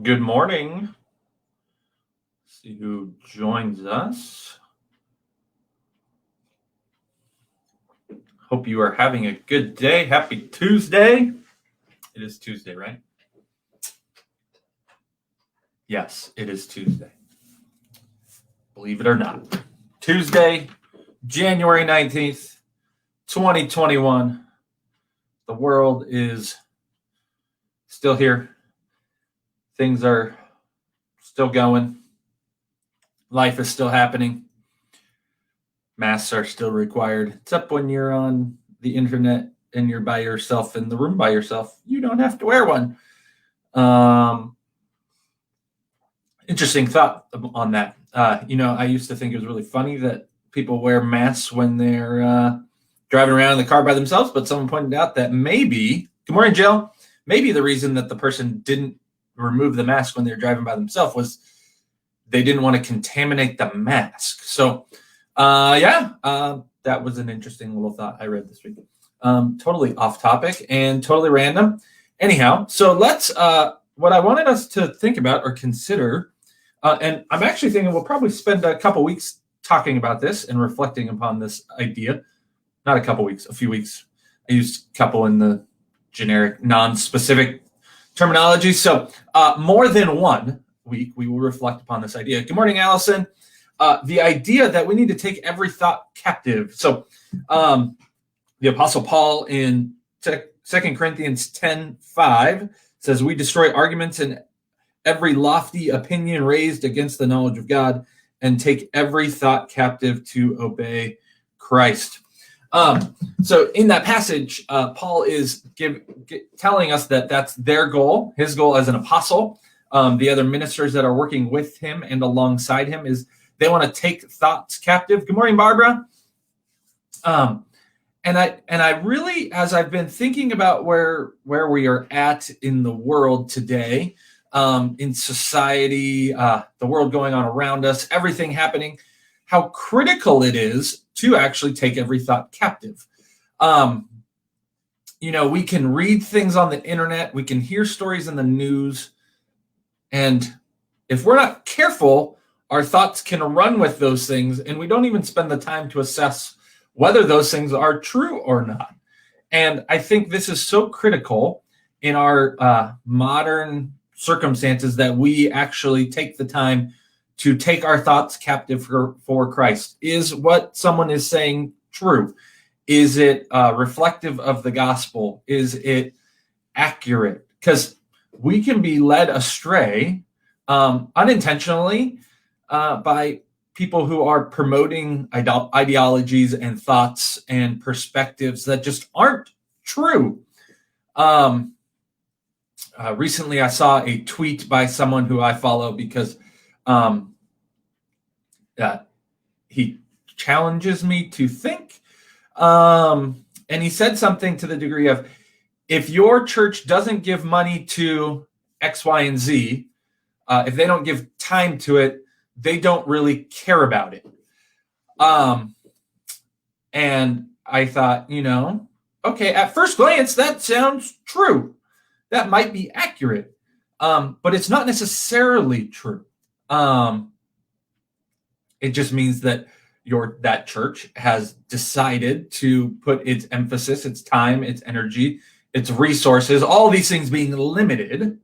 Good morning. See who joins us. Hope you are having a good day. Happy Tuesday. It is Tuesday, right? Yes, it is Tuesday. Believe it or not. Tuesday, January 19th, 2021. The world is still here. Things are still going. Life is still happening. Masks are still required, except when you're on the internet and you're by yourself in the room by yourself. You don't have to wear one. Interesting thought on that. I used to think it was really funny that people wear masks when they're driving around in the car by themselves, but someone pointed out that maybe, good morning, Jill, maybe the reason that the person didn't remove the mask when they're driving by themselves was they didn't want to contaminate the mask. So, that was an interesting little thought I read this week. Totally off topic and totally random. Anyhow, so let's, what I wanted us to think about or consider, and I'm actually thinking we'll probably spend a couple weeks talking about this and reflecting upon this idea. Not a couple weeks, a few weeks. I used couple in the generic, non-specific terminology. So more than 1 week, we will reflect upon this idea. Good morning, Allison. The idea that we need to take every thought captive. So the Apostle Paul in 2 Corinthians 10:5 says, we destroy arguments and every lofty opinion raised against the knowledge of God and take every thought captive to obey Christ. So in that passage, Paul is telling us that that's their goal, his goal as an apostle. The other ministers that are working with him and alongside him is they want to take thoughts captive. Good morning, Barbara. And I really, as I've been thinking about where we are at in the world today, in society, the world going on around us, everything happening, how critical it is to actually take every thought captive. We can read things on the internet, we can hear stories in the news, and if we're not careful, our thoughts can run with those things, and we don't even spend the time to assess whether those things are true or not. And I think this is so critical in our modern circumstances that we actually take the time to take our thoughts captive for Christ. Is what someone is saying true? Is it reflective of the gospel? Is it accurate? Because we can be led astray unintentionally by people who are promoting ideologies and thoughts and perspectives that just aren't true. Recently, I saw a tweet by someone who I follow because he challenges me to think. And he said something to the degree of, if your church doesn't give money to X, Y, and Z, if they don't give time to it, they don't really care about it. And I thought, okay, at first glance, that sounds true. That might be accurate, but it's not necessarily true. It just means that that church has decided to put its emphasis, its time, its energy, its resources, all these things being limited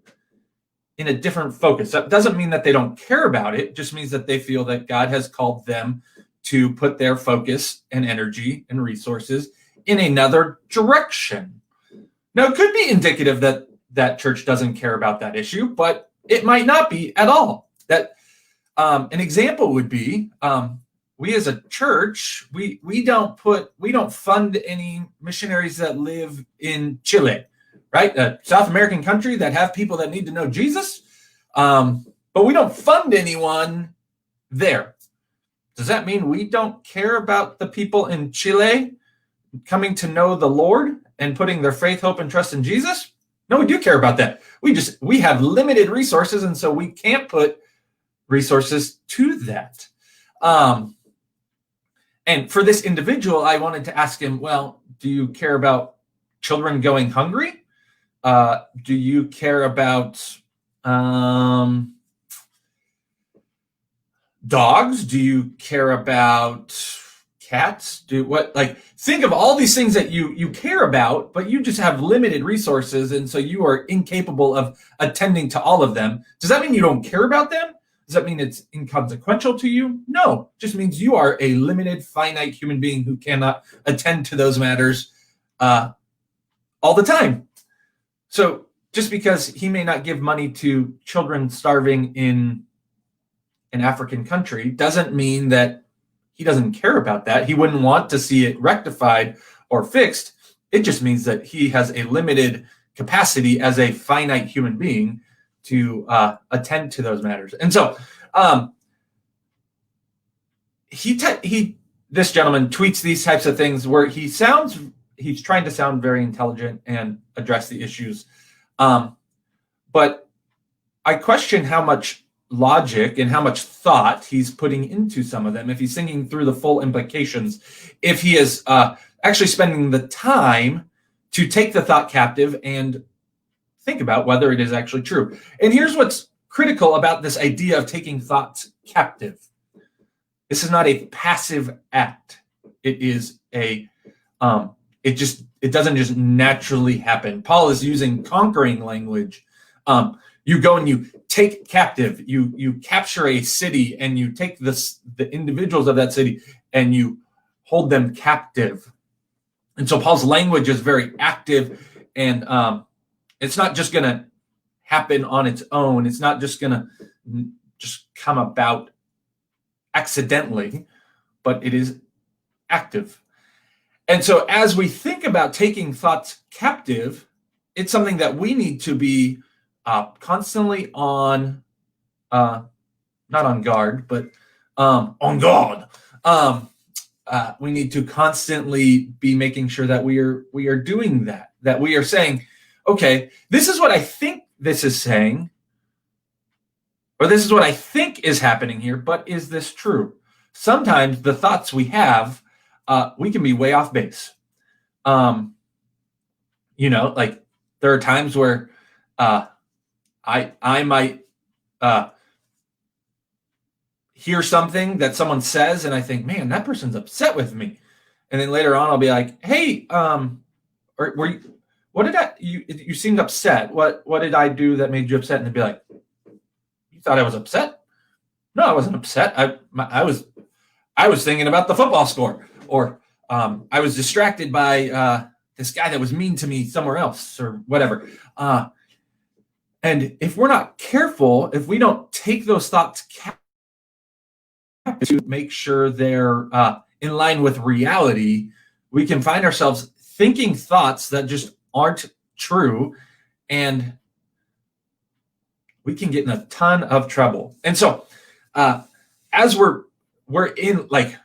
in a different focus. That doesn't mean that they don't care about it. It just means that they feel that God has called them to put their focus and energy and resources in another direction. Now, it could be indicative that that church doesn't care about that issue, but it might not be at all. That an example would be, we as a church, we don't fund any missionaries that live in Chile, right? A South American country that have people that need to know Jesus. But we don't fund anyone there. Does that mean we don't care about the people in Chile coming to know the Lord and putting their faith, hope, and trust in Jesus? No, we do care about that. We have limited resources, and so we can't put resources to that. And for this individual, I wanted to ask him, well, do you care about children going hungry? Do you care about Dogs? Do you care about cats? Think of all these things that you care about, but you just have limited resources, and so you are incapable of attending to all of them. Does that mean you don't care about them? Does that mean it's inconsequential to you? No, it just means you are a limited, finite human being who cannot attend to those matters all the time. So just because he may not give money to children starving in an African country doesn't mean that he doesn't care about that. He wouldn't want to see it rectified or fixed. It just means that he has a limited capacity as a finite human being to attend to those matters. And so this gentleman tweets these types of things where he's trying to sound very intelligent and address the issues. But I question how much logic and how much thought he's putting into some of them, if he's thinking through the full implications, if he is actually spending the time to take the thought captive and think about whether it is actually true. And here's what's critical about this idea of taking thoughts captive. This is not a passive act. It is it doesn't just naturally happen. Paul is using conquering language. You go and you take captive, you capture a city, and you take the individuals of that city and you hold them captive. And so Paul's language is very active, and it's not just going to happen on its own. It's not just going to just come about accidentally, but it is active. And so as we think about taking thoughts captive, it's something that we need to be constantly on, not on guard, but on guard. We need to constantly be making sure that we are doing that we are saying, okay, this is what I think this is saying, or this is what I think is happening here, but is this true? Sometimes the thoughts we have, we can be way off base. Like there are times where I might hear something that someone says, and I think, man, that person's upset with me. And then later on, I'll be like, hey, you seemed upset. What did I do that made you upset? And they'd be like, you thought I was upset? No, I wasn't upset. I was thinking about the football score, or I was distracted by this guy that was mean to me somewhere else, or whatever. And if we're not careful, if we don't take those thoughts to make sure they're in line with reality, we can find ourselves thinking thoughts that just aren't true, and we can get in a ton of trouble. And so as we're in, like,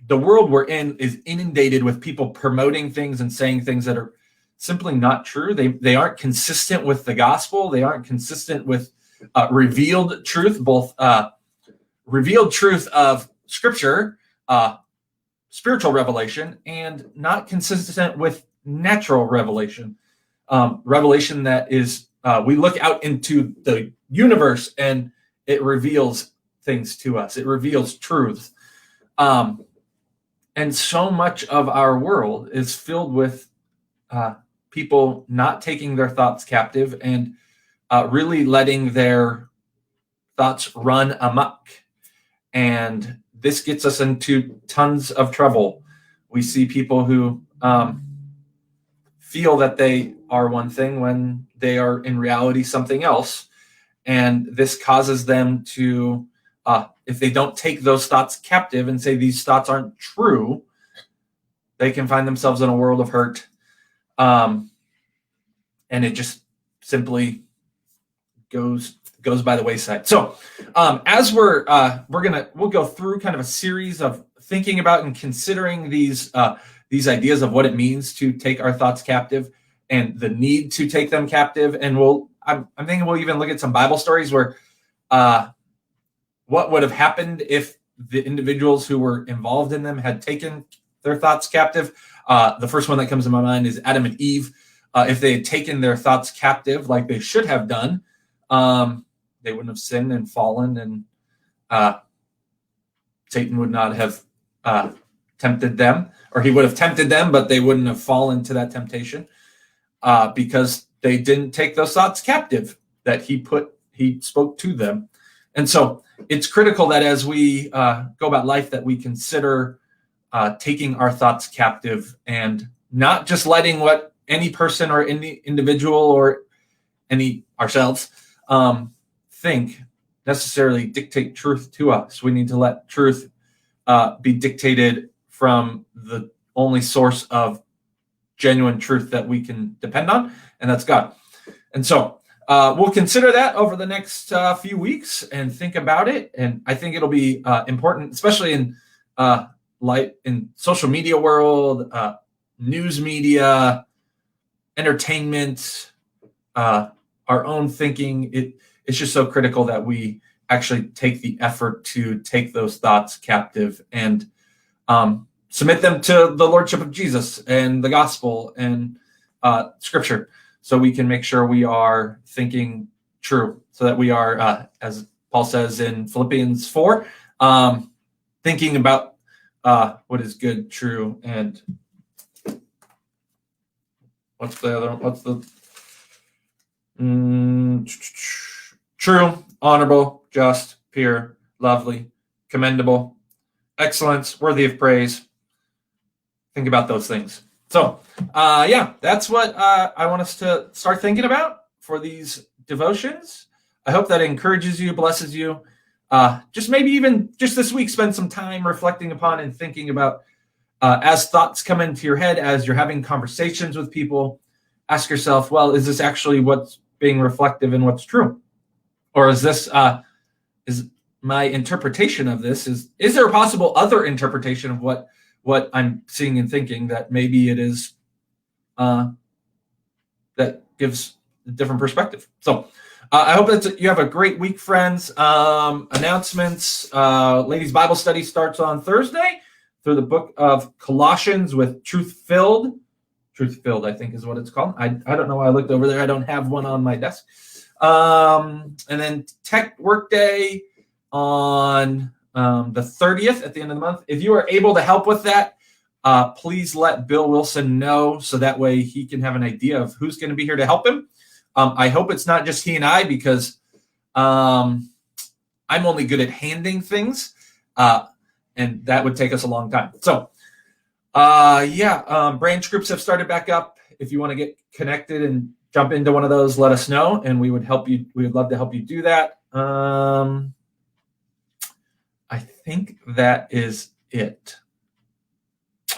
the world we're in is inundated with people promoting things and saying things that are simply not true. They aren't consistent with the gospel. They aren't consistent with revealed truth, both revealed truth of Scripture, spiritual revelation, and not consistent with natural revelation. Revelation that is, we look out into the universe and it reveals things to us. It reveals truths. And so much of our world is filled with people not taking their thoughts captive and really letting their thoughts run amok. And this gets us into tons of trouble. We see people who feel that they are one thing when they are in reality something else. And this causes them to, if they don't take those thoughts captive and say these thoughts aren't true, they can find themselves in a world of hurt. And it just simply goes by the wayside. So as we'll go through kind of a series of thinking about and considering these ideas of what it means to take our thoughts captive and the need to take them captive. And I'm thinking we'll even look at some Bible stories where what would have happened if the individuals who were involved in them had taken their thoughts captive. The first one that comes to my mind is Adam and Eve. If they had taken their thoughts captive like they should have done, they wouldn't have sinned and fallen, and Satan would not have tempted them, or he would have tempted them, but they wouldn't have fallen to that temptation because they didn't take those thoughts captive that he spoke to them. And so it's critical that as we go about life, that we consider taking our thoughts captive and not just letting what any person or any individual or any ourselves think necessarily dictate truth to us. We need to let truth be dictated from the only source of genuine truth that we can depend on, and that's God. And so we'll consider that over the next few weeks and think about it. And I think it'll be important, especially in social media world, news media, entertainment, our own thinking. It's just so critical that we actually take the effort to take those thoughts captive and submit them to the Lordship of Jesus and the gospel and Scripture, so we can make sure we are thinking true, so that we are, as Paul says in Philippians 4, thinking about what is good, true, and what's the other one? What's the true, honorable, just, pure, lovely, commendable, excellence, worthy of praise. Think about those things. So, that's what I want us to start thinking about for these devotions. I hope that encourages you, blesses you. Just maybe even just this week, spend some time reflecting upon and thinking about as thoughts come into your head, as you're having conversations with people, ask yourself, well, is this actually what's being reflective and what's true? Or is this, is my interpretation of this, is there a possible other interpretation of what I'm seeing and thinking that maybe it is, that gives a different perspective. So I hope that you have a great week, friends. Announcements, Ladies Bible Study starts on Thursday through the book of Colossians with Truth Filled, I think is what it's called. I don't know why I looked over there. I don't have one on my desk. And then Tech Workday on the 30th at the end of the month. If you are able to help with that, please let Bill Wilson know, so that way he can have an idea of who's going to be here to help him. I hope it's not just he and I, because I'm only good at handing things, and that would take us a long time. So, branch groups have started back up. If you want to get connected and jump into one of those, let us know, and we would help you. We would love to help you do that. I think that is it.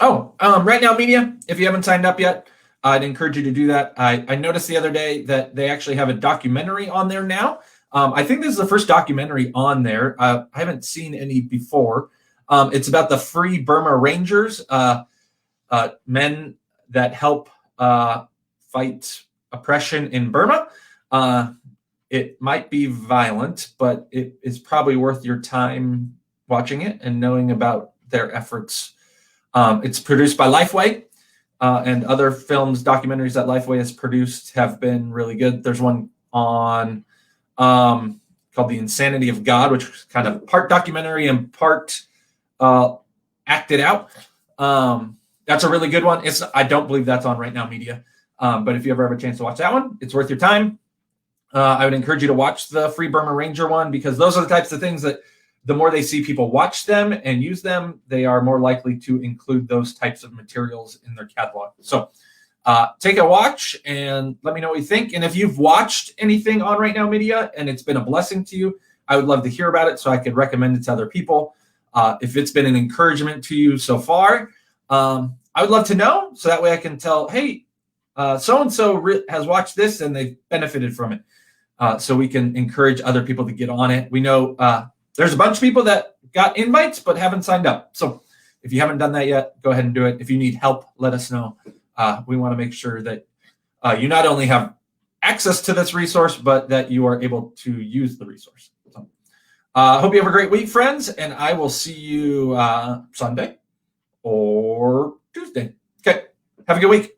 Right Now Media, if you haven't signed up yet, I'd encourage you to do that. I noticed the other day that they actually have a documentary on there now. I think this is the first documentary on there. I haven't seen any before. It's about the Free Burma Rangers, men that help fight oppression in Burma. It might be violent, but it is probably worth your time watching it and knowing about their efforts. It's produced by Lifeway, and other films, documentaries that Lifeway has produced have been really good. There's one on called The Insanity of God, which is kind of part documentary and part acted out. That's a really good one. I don't believe that's on Right Now Media, but if you ever have a chance to watch that one, it's worth your time. I would encourage you to watch the Free Burma Ranger one, because those are the types of things that the more they see people watch them and use them, they are more likely to include those types of materials in their catalog. So take a watch and let me know what you think. And if you've watched anything on Right Now Media and it's been a blessing to you, I would love to hear about it so I could recommend it to other people. If it's been an encouragement to you so far, I would love to know, so that way I can tell, hey, so-and-so has watched this and they've benefited from it. So we can encourage other people to get on it. We know there's a bunch of people that got invites but haven't signed up. So if you haven't done that yet, go ahead and do it. If you need help, let us know. We want to make sure that you not only have access to this resource, but that you are able to use the resource. So hope you have a great week, friends, and I will see you Sunday or Tuesday. Okay, have a good week.